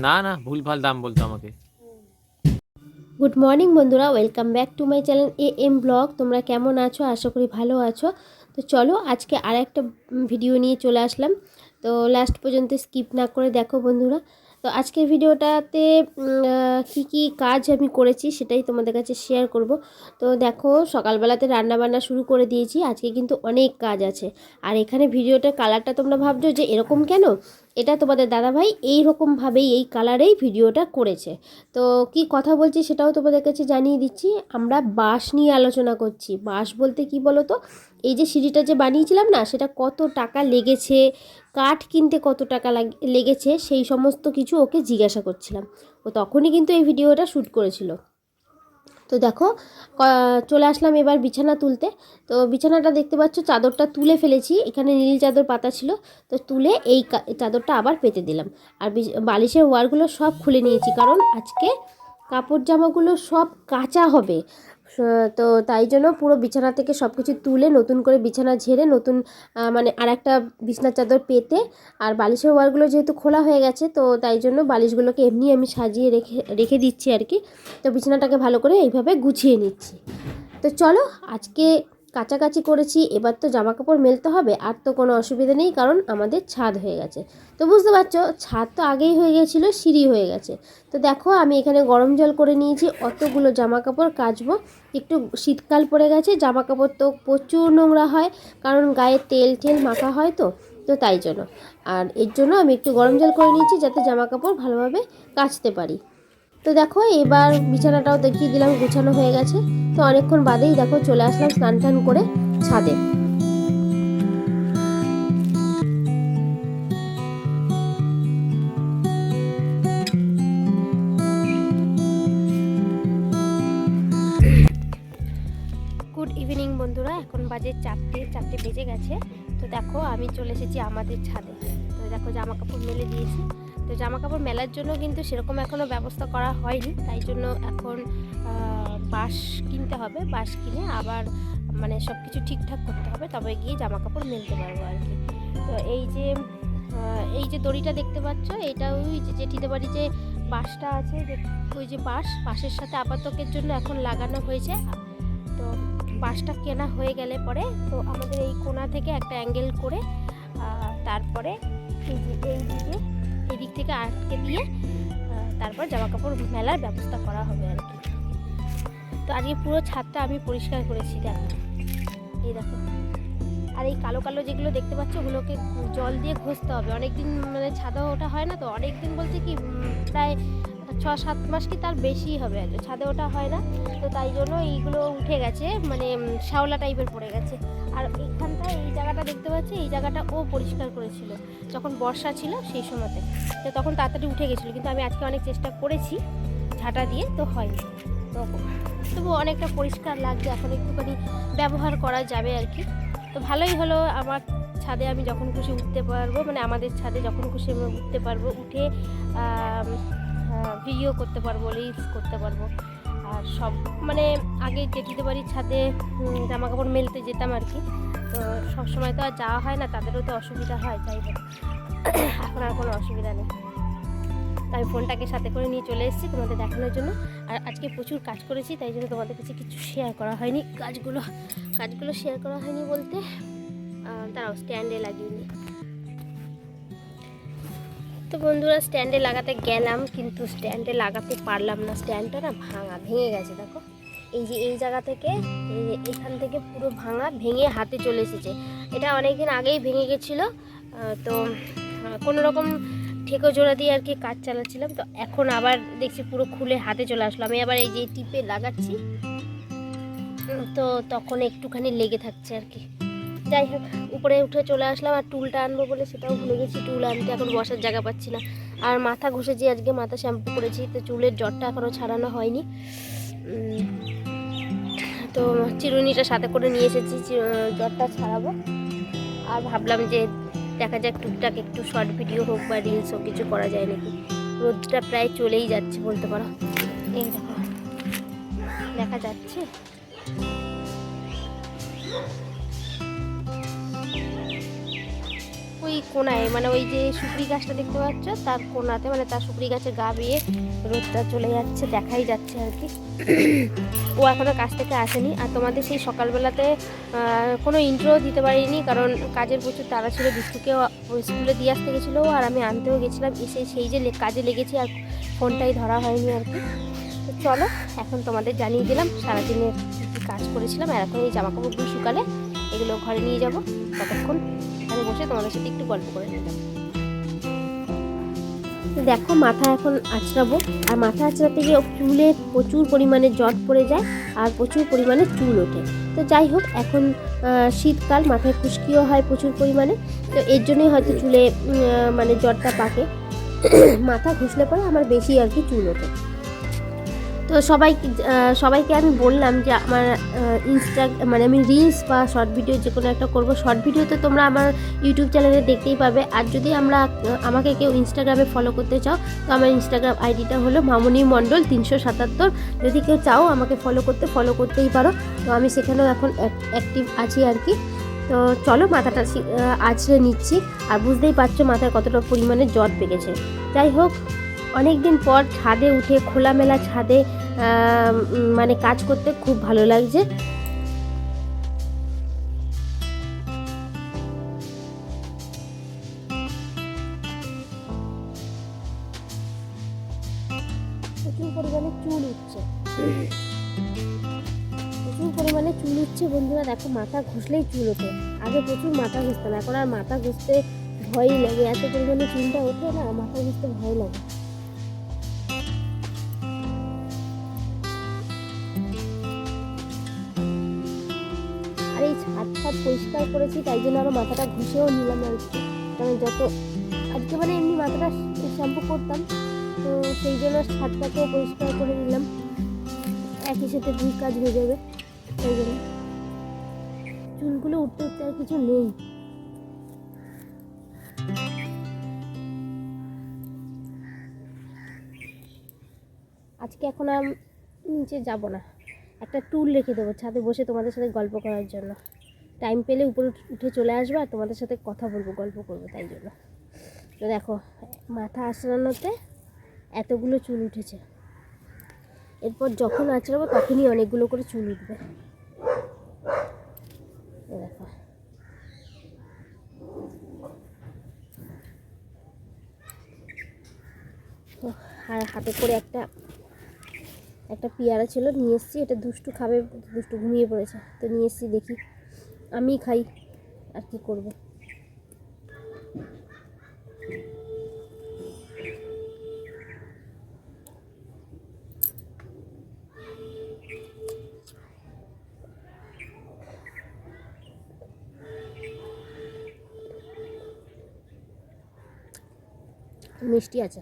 না না, ভুলভাল দাম বলতো আমাকে। গুড মর্নিং বন্ধুরা, welcome back to my channel AM blog. তোমরা কেমন আছো? আশা করি ভালো আছো। তো চলো আজকে আর একটা ভিডিও নিয়ে চলে আসলাম। তো লাস্ট পর্যন্ত স্কিপ না করে দেখো বন্ধুরা। তো আজকের ভিডিওটাতে কি কি কাজ আমি করেছি সেটাই তোমাদের কাছে শেয়ার করব। তো দেখো, সকালবেলাতে রান্না বান্না শুরু করে দিয়েছি। আজকে কিন্তু অনেক কাজ আছে। আর এখানে ভিডিওটার কালারটা তোমরা ভাবছো যে এরকম কেন? এটা তোমাদের দাদাভাই এই রকমভাবেই এই কালারেই ভিডিওটা করেছে। তো কি কথা বলছি সেটাও তোমাদের কাছে জানিয়ে দিচ্ছি। আমরা বাঁশ নিয়ে আলোচনা করছি। বাঁশ বলতে কি বলো তো, এই যে সিঁড়িটা যে বানিয়েছিলাম না, সেটা কত টাকা লেগেছে, কাঠ কিনতে কত টাকা লেগেছে, সেই সমস্ত কিছু ওকে জিজ্ঞাসা করছিলাম। ও তখনই কিন্তু এই ভিডিওটা শ্যুট করেছিল। তো দেখো, চলে আসলাম এবার বিছানা তুলতে। তো বিছানাটা দেখতে পাচ্ছ, চাদরটা তুলে ফেলেছি। এখানে নীল চাদর পাতা ছিল, তো তুলে এই চাদরটা আবার পেতে দিলাম। আর বালিশের ওয়ারগুলো সব খুলে নিয়েছি, কারণ আজকে কাপড় জামাগুলো সব কাচা হবে। তো তাই জন্য পুরো বিছানা থেকে সব কিছু তুলে নতুন করে বিছানা ঝেড়ে নতুন মানে আর একটা বিছনার চাদর পেতে, আর বালিশের ওয়ারগুলো যেহেতু খোলা হয়ে গেছে, তো তাই জন্য বালিশগুলোকে এমনি আমি সাজিয়ে রেখে রেখে দিচ্ছি আর কি। তো বিছানাটাকে ভালো করে এইভাবে গুছিয়ে নিচ্ছি। তো চলো, আজকে কাচাকাচি করেছি, এবার তো জামা কাপড় মেলতে হবে। আর তো কোনো অসুবিধা নেই, কারণ আমাদের ছাদ হয়ে গেছে। তো বুঝতে পারছো, ছাদ তো আগেই হয়ে গেছিলো, সিঁড়ি হয়ে গেছে। তো দেখো, আমি এখানে গরম জল করে নিয়েছি, অতগুলো জামা কাপড় কাচবো। একটু শীতকাল পড়ে গেছে, জামা কাপড় তো প্রচুর নোংরা হয়, কারণ গায়ে তেল টেল মাখা হয়। তো তো তাই জন্য, আর এর জন্য আমি একটু গরম জল করে নিয়েছি, যাতে জামা কাপড় ভালোভাবে কাচতে পারি। তো দেখো, এবার বিছানাটাও দেখিয়ে দিলাম, গুছানো হয়ে গেছে। তো অনেকক্ষণ বাদেই দেখো চলে আসলাম স্নান টান করে ছাদে। গুড ইভিনিং বন্ধুরা, এখন বাজে 4টে বেজে গেছে। তো দেখো, আমি চলে এসেছি আমাদের ছাদে। তো দেখো, জামা কাপড় মেলে দিয়েছি। তো জামা কাপড় মেলার জন্য কিন্তু সেরকম এখনও ব্যবস্থা করা হয়নি, তাই জন্য এখন বাঁশ কিনতে হবে। বাঁশ কিনে আবার মানে সব কিছু ঠিকঠাক করতে হবে, তবে গিয়ে জামা কাপড় মেলতে পারবো আর কি। তো এই যে দড়িটা দেখতে পাচ্ছ, এটা ওই যে জেঠিদের বাড়ি যে বাঁশটা আছে, ওই যে বাঁশের সাথে আপাতকের জন্য এখন লাগানো হয়েছে। তো বাঁশটা কেনা হয়ে গেলে পরে, তো আমাদের এই কোণা থেকে একটা অ্যাঙ্গেল করে তারপরে এই দিক থেকে আটকে দিয়ে তারপর জামা কাপড় মেলার ব্যবস্থা করা হবে আর কি। তো আজকে পুরো ছাদটা আমি পরিষ্কার করেছি, দেখো, এই দেখো। আর এই কালো কালো যেগুলো দেখতে পাচ্ছ, ওগুলোকে জল দিয়ে ঘষতে হবে। অনেকদিন মানে ছাদে ওঠা হয় না, তো অনেকদিন বলতে কি প্রায় 6-7 মাস কি তার বেশি হবে আর ছাদে ওঠা হয় না। তো তাই জন্য এইগুলো উঠে গেছে, মানে শ্যাওলা টাইপের পড়ে গেছে। আর এইখানটা এই জায়গাটা দেখতে পাচ্ছি, এই জায়গাটা ও পরিষ্কার করেছিল যখন বর্ষা ছিল সেই সময়তে। তো তখন তাড়াতাড়ি উঠে গেছিলো, কিন্তু আমি আজকে অনেক চেষ্টা করেছি ঝাঁটা দিয়ে, তো হয়নি। তো তবু অনেকটা পরিষ্কার লাগছে, এখন একটুখানি ব্যবহার করা যাবে আর কি। তো ভালোই হলো, আমার ছাদে আমি যখন খুশি উঠতে পারবো, মানে আমাদের ছাদে যখন খুশি আমি উঠতে পারবো, উঠে ভিডিও করতে পারবো, রিলস করতে পারবো। আর সব মানে আগে জেঠিদের বাড়ির ছাদে জামা কাপড় মেলতে যেতাম আর কি। তো সবসময় তো আর যাওয়া হয় না, তাদেরও তো অসুবিধা হয়, যাই হোক এখন আর কোনো অসুবিধা নেই। তো আমি ফোনটাকে সাথে করে নিয়ে চলে এসেছি তোমাদের দেখানোর জন্য। আর আজকে প্রচুর কাজ করেছি, তাই জন্য তোমাদের কাছে কিছু শেয়ার করা হয়নি। কাজগুলো শেয়ার করা হয়নি বলতে, তারাও স্ট্যান্ডে লাগিয়ে নি। তো বন্ধুরা, স্ট্যান্ডে লাগাতে গেলাম, কিন্তু স্ট্যান্ডে লাগাতে পারলাম না। স্ট্যান্ডটা না ভাঙা, ভেঙে গেছে। দেখো, এই যে এই জায়গা থেকে, এই যে এখান থেকে পুরো ভাঙা, ভেঙে হাতে চলে এসেছে। এটা অনেকদিন আগেই ভেঙে গেছিলো। তো কোনো রকম ঠেকো জোড়া দিয়ে আর কি কাজ চালাচ্ছিলাম। তো এখন আবার দেখছি পুরো খুলে হাতে চলে আসলো। আমি আবার এই যে টিপে লাগাচ্ছি, তো তখন একটুখানি লেগে থাকছে আর কি। যাই হোক, উপরে উঠে চলে আসলাম। আর টুলটা আনবো বলে সেটাও ভুলে গেছি, টুল আনতে এখন বসার জায়গা পাচ্ছি না। আর মাথা ঘষেছি, আজকে মাথা শ্যাম্পু করেছি, তো চুলের জটটা এখনও ছাড়ানো হয়নি। তো চিরুনিটা সাথে করে নিয়ে এসেছি, জটটা ছাড়াবো। আর ভাবলাম যে দেখা যাক টুকটাক একটু শর্ট ভিডিও হোক বা রিলস হোক, কিছু করা যায় নাকি। রোদটা প্রায় চলেই যাচ্ছে বলতে পারো। এই দেখো, দেখা যাচ্ছে। ওই কোনায়, মানে ওই যে সুপুরি গাছটা দেখতে পাচ্ছ তার কোনাতে, মানে তার সুপুরি গাছের গা বেয়ে রোদটা চলে যাচ্ছে, দেখাই যাচ্ছে আর কি। ও এখনও কাজ থেকে আসেনি। আর তোমাদের সেই সকালবেলাতে কোনো ইন্ট্রো দিতে পারিনি, কারণ কাজের প্রচুর তাড়া ছিল। বিষ্টুকেও স্কুলে দিয়ে আসতে গেছিলো আর আমি আনতেও গেছিলাম, এসে সেই যে কাজে লেগেছি আর ফোনটাই ধরা হয়নি আর কি। তো চলো এখন তোমাদের জানিয়ে দিলাম সারাদিনের কী কাজ করেছিলাম। আর এখন এই জামাকাপড়গুলো শুকালে এগুলো ঘরে নিয়ে যাব, ততক্ষণ এখানে বসে তোমাদের সাথে একটু গল্প করে নিলাম। দেখো মাথা এখন আঁচড়াবো, আর মাথা আঁচড়াতে গিয়ে চুলে প্রচুর পরিমাণে জট পড়ে যায় আর প্রচুর পরিমাণে চুল ওঠে। তো যাই হোক, এখন শীতকাল, মাথায় খুশকিও হয় প্রচুর পরিমাণে, তো এর জন্যই হয়তো চুলে মানে জটটা পাকে। মাথা ঘষলে পরে আমার বেশি আর কি চুল ওঠে। তো সবাইকে আমি বললাম যে আমার মানে আমি রিলস বা শর্ট ভিডিও যে কোনো একটা করবো। শর্ট ভিডিও তো তোমরা আমার ইউটিউব চ্যানেলে দেখতেই পাবে, আর যদি আমাকে কেউ ইনস্টাগ্রামে ফলো করতে চাও তো আমার ইনস্টাগ্রাম আইডিটা হলো মামনি মণ্ডল 377। যদি কেউ চাও আমাকে ফলো করতেই পারো। তো আমি সেখানেও এখন অ্যাক্টিভ আছি আর কি। তো চলো মাথাটা আছড়ে নিচ্ছি, আর বুঝতেই পারছো মাথায় কতটা পরিমাণে জট পেকেছে। যাই হোক, অনেক দিন পর ছাদে উঠে, খোলামেলা ছাদে মানে কাজ করতে খুব ভালো লাগছে। প্রচুর পরিমাণে চুল উঠছে, বন্ধুরা। দেখো মাথা ঘষলেই চুল ওঠে। আগে প্রচুর মাথা ঘষতাম, এখন আর মাথা ঘষতে ভয়ই লাগে, এত পরিমাণে চুলটা ওঠে না, মাথা ঘষতে ভয় লাগে। আর এই ছাদ পরিষ্কার করেছি, তাই জন্য আরও মাথাটা ঘষেও নিলাম আর কি। কারণ আজকে মানে এমনি মাথাটা শ্যাম্পু করতাম, তো সেই জন্য ছাদটাকেও পরিষ্কার করে নিলাম, একই সাথে দুই কাজ হয়ে যাবে। তাই জন্য চুলগুলো উঠতে আর কিছু নেই। আজকে এখন আর নিচে যাব না, একটা টুল রেখে দেবো ছাদে বসে তোমাদের সাথে গল্প করার জন্য। টাইম পেলে উপরে উঠে চলে আসবে আর তোমাদের সাথে কথা বলবো, গল্প করবো, তাই জন্য। তো দেখো মাথা আঁচড়ানোতে এতগুলো চুল উঠেছে, এরপর যখন আঁচড়াবো তখনই অনেকগুলো করে চুল উঠবে। দেখো আর হাতে করে একটা পেয়ারা ছিল, নিয়ে এসেছি। এটা দুষ্টু খাবে, দুষ্টু ঘুমিয়ে পড়েছে, তো নিয়ে এসেছি, দেখি আমি খাই, আর কি করব। মিষ্টি আছে।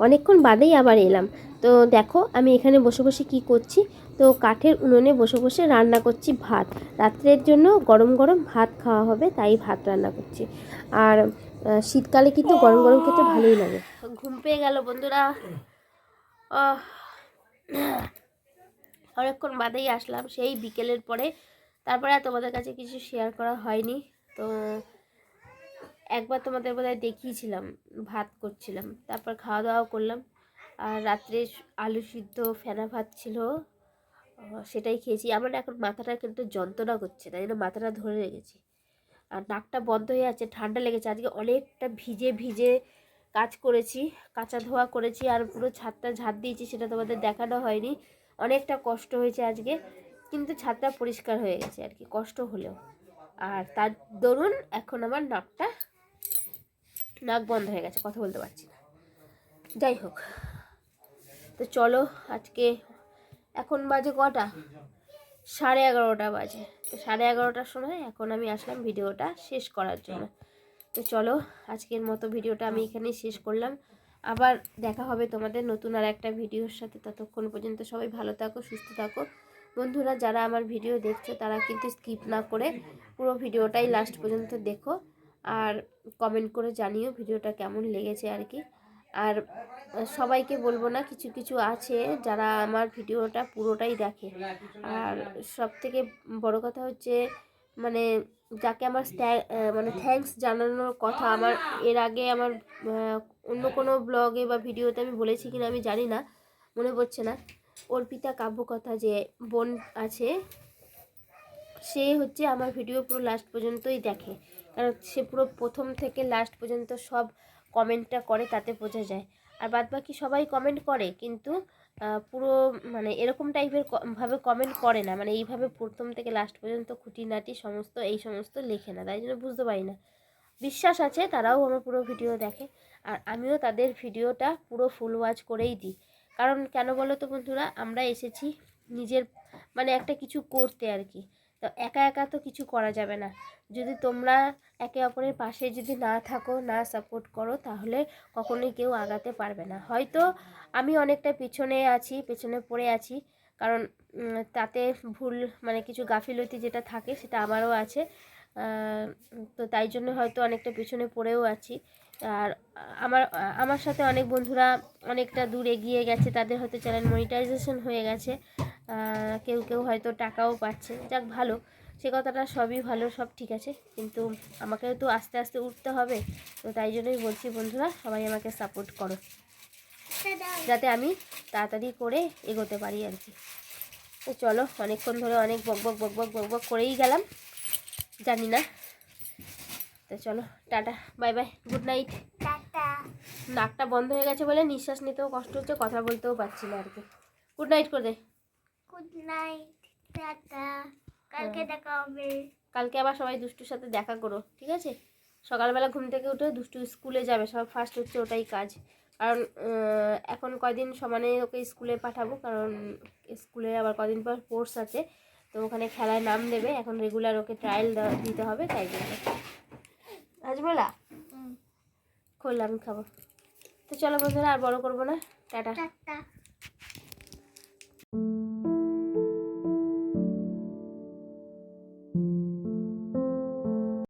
অনেকক্ষণ বাদেই আবার এলাম। তো দেখো আমি এখানে বসে বসে কি করছি, তো কাঠের উনুনে বসে বসে রান্না করছি ভাত। রাত্রের জন্য গরম গরম ভাত খাওয়া হবে, তাই ভাত রান্না করছি। আর শীতকালে কিন্তু গরম গরম খেতে ভালোই লাগে। ঘুম পেয়ে গেল বন্ধুরা, অনেকক্ষণ বাদেই আসলাম সেই বিকেলের পরে। তারপরে আর তোমাদের কাছে কিছু শেয়ার করা হয়নি। তো একবার তোমাদের বোধহয় দেখিয়েছিলাম, ভাত করছিলাম, তারপর খাওয়া দাওয়াও করলাম। আর রাত্রে আলু সিদ্ধ ফেনা ভাত ছিল, সেটাই খেয়েছি। আমার এখন মাথাটা কিন্তু যন্ত্রণা করছে, তাই জন্য মাথাটা ধরে রেখেছি। আর নাকটা বন্ধ হয়ে আছে, ঠান্ডা লেগেছে। আজকে অনেকটা ভিজে ভিজে কাজ করেছি, কাঁচা ধোয়া করেছি, আর পুরো ছাদটা ঝাড় দিয়েছি, সেটা তোমাদের দেখানো হয়নি। অনেকটা কষ্ট হয়েছে আজকে, কিন্তু ছাদটা পরিষ্কার হয়ে গেছে আর কি, কষ্ট হলেও। আর তার দরুন এখন আমার নাক বন্ধ হয়ে গেছে, কথা বলতে পারছি না। যাই হোক, তো চলো আজকে এখন বাজে কটা, 11:30 বাজে। তো 11:30টার সময় এখন আমি আসলাম ভিডিওটা শেষ করার জন্য। তো চলো আজকের মতো ভিডিওটা আমি এখানেই শেষ করলাম। আবার দেখা হবে তোমাদের নতুন আর একটা ভিডিওর সাথে। ততক্ষণ পর্যন্ত সবাই ভালো থাকো, সুস্থ থাকো। বন্ধুরা যারা আমার ভিডিও দেখছো তারা কিন্তু স্কিপ না করে পুরো ভিডিওটাই লাস্ট পর্যন্ত দেখো, আর কমেন্ট করে জানিও ভিডিওটা কেমন লেগেছে আর কি। আর সবাইকে বলবো না, কিছু কিছু আছে যারা আমার ভিডিওটা পুরোটাই দেখে। আর সব থেকে বড় কথা হচ্ছে মানে যাকে আমার মানে থ্যাঙ্কস জানানোর কথা, আমার এর আগে আমার অন্য কোনো ব্লগে বা ভিডিওতে আমি বলেছি কিনা আমি জানি না, মনে পড়ছে না। অর্পিতা কাব্যকথা যে বোন আছে, সে হচ্ছে আমার ভিডিও পুরো লাস্ট পর্যন্তই দেখে, কারণ সে পুরো প্রথম থেকে লাস্ট পর্যন্ত সব কমেন্টটা করে, তাতে বোঝা যায়। আর বাদবাকি সবাই কমেন্ট করে, কিন্তু পুরো মানে এরকম টাইপের ভাবে কমেন্ট করে না, মানে এইভাবে প্রথম থেকে লাস্ট পর্যন্ত খুঁটিনাটি সমস্ত এই সমস্ত লেখে না, তাই জন্য বুঝতে পারি না। বিশ্বাস আছে তারাও আমার পুরো ভিডিও দেখে, আর আমিও তাদের ভিডিওটা পুরো ফুল ওয়াচ করেই দিই। কারণ কেন বলো তো বন্ধুরা, আমরা এসেছি নিজের মানে একটা কিছু করতে আর কি। তো একা একা তো কিছু করা যাবে না। যদি তোমরা একে অপরের পাশে যদি না থাকো, না সাপোর্ট করো, তাহলে কখনোই কেউ আগাতে পারবে না। হয়তো আমি অনেকটা পেছনে আছি, পেছনে পড়ে আছি, কারণ তাতে ভুল মানে কিছু গাফিলতি যেটা থাকে সেটা আমারও আছে। তো তাই জন্য হয়তো অনেকটা পিছনে পড়েও আছি। আর আমার আমার সাথে অনেক বন্ধুরা অনেকটা দূর এগিয়ে গেছে, তাদের হয়তো চ্যানেল মনিটাইজেশন হয়ে গেছে, কেউ কেউ হয়তো টাকাও পাচ্ছে, যাক ভালো, সে কথাটা সবই ভালো, সব ঠিক আছে, কিন্তু আমাকেও তো আস্তে আস্তে উঠতে হবে। তো তাই জন্যই বলছি বন্ধুরা, সবাই আমাকে সাপোর্ট করো, যাতে আমি তাড়াতাড়ি করে এগোতে পারি আর কি। তো চলো, অনেকক্ষণ ধরে অনেক বকবক বকবক বকবক করেই গেলাম, জানি না। তো চলো, tata, bye bye, good night. নাকটা বন্ধ হয়ে গেছে বলে নিঃশ্বাস নিতেও কষ্ট হচ্ছে, কথা বলতেও পারছি না আর কি। গুড নাইট করে দে। গুড নাইট, টাটা, কালকে দেখা হবে। কালকে আবার সবাই দুষ্টুর সাথে দেখা করো, ঠিক আছে? সকালবেলা ঘুম থেকে উঠে দুষ্টু স্কুলে যাবে, সব ফার্স্ট হচ্ছে ওটাই কাজ। কারণ এখন কয়দিন সমানে ওকে স্কুলে পাঠাবো, কারণ স্কুলে আবার কদিন পর স্পোর্টস আছে, তো ওখানে খেলায় নাম দেবে, এখন রেগুলার ওকে ট্রায়াল দিতে হবে, তাই জন্য। আজ বলা খোল, আমি খাবো। তো চলো বন্ধুরা, আর বড় করবো না, টাটা। টাটা।